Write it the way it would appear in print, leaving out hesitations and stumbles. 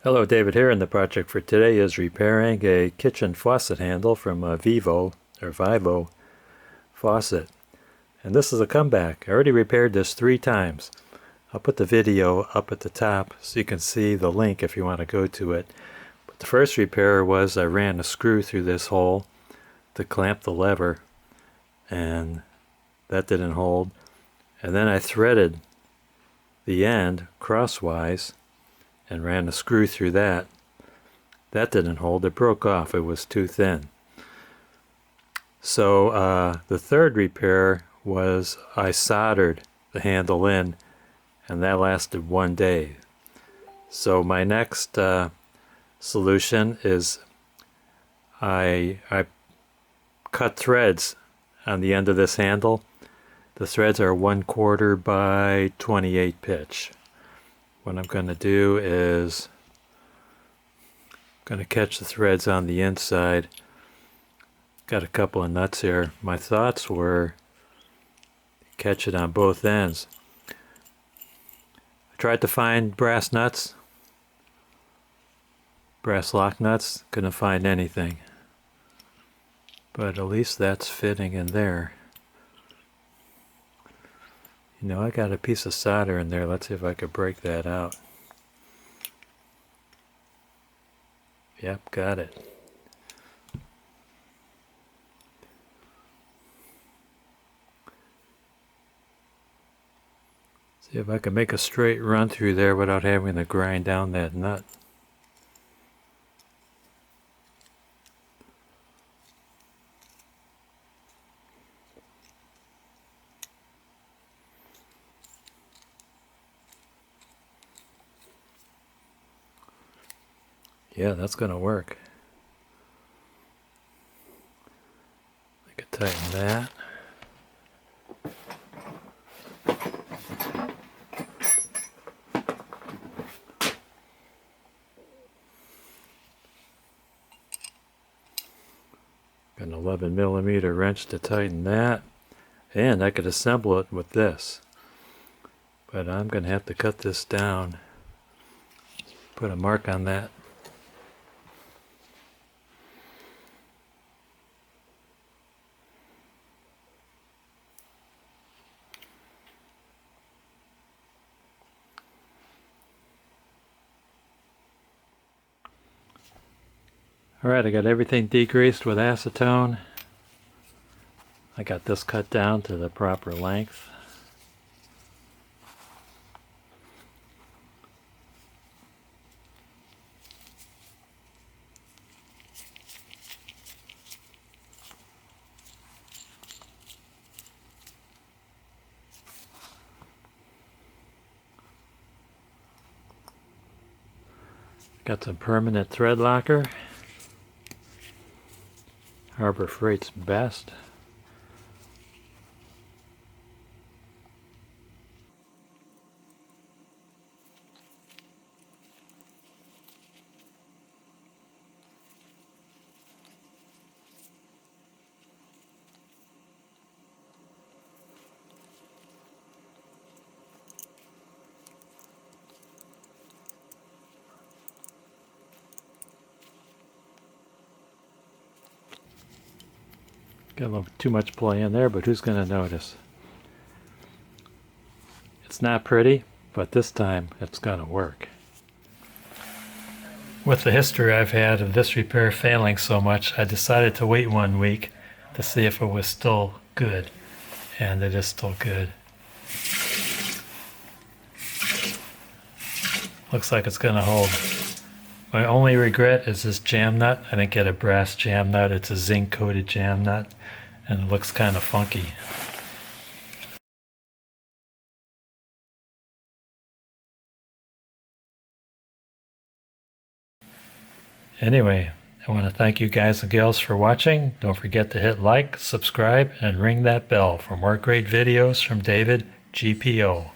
Hello, David here, and the project for today is repairing a kitchen faucet handle from a VIGO faucet. And this is a comeback. I already repaired this 3 times. I'll put the video up at the top so you can see the link if you want to go to it. But the first repair was I ran a screw through this hole to clamp the lever, and that didn't hold. And then I threaded the end crosswise and ran a screw through that. That didn't hold. It broke off. It was too thin. So the third repair was I soldered the handle in, and that lasted 1 day. So my next solution is I cut threads on the end of this handle. The threads are 1/4 by 28 pitch. What I'm going to do is going to catch the threads on the inside. Got a couple of nuts here. My thoughts were catch it on both ends. I tried to find brass nuts, brass lock nuts, couldn't find anything. But at least that's fitting in there. You know, I got a piece of solder in there. Let's see if I could break that out. Yep, got it. See if I can make a straight run through there without having to grind down that nut. Yeah, that's going to work. I could tighten that. Got an 11mm wrench to tighten that. And I could assemble it with this. But I'm going to have to cut this down. Put a mark on that. Alright, I got everything degreased with acetone. I got this cut down to the proper length. Got some permanent thread locker. Harbor Freight's best. Got a little too much play in there, but who's going to notice? It's not pretty, but this time it's going to work. With the history I've had of this repair failing so much, I decided to wait 1 week to see if it was still good. And it is still good. Looks like it's going to hold. My only regret is this jam nut. I didn't get a brass jam nut. It's a zinc coated jam nut, and it looks kind of funky. Anyway, I want to thank you guys and gals for watching. Don't forget to hit like, subscribe, and ring that bell for more great videos from David GPO.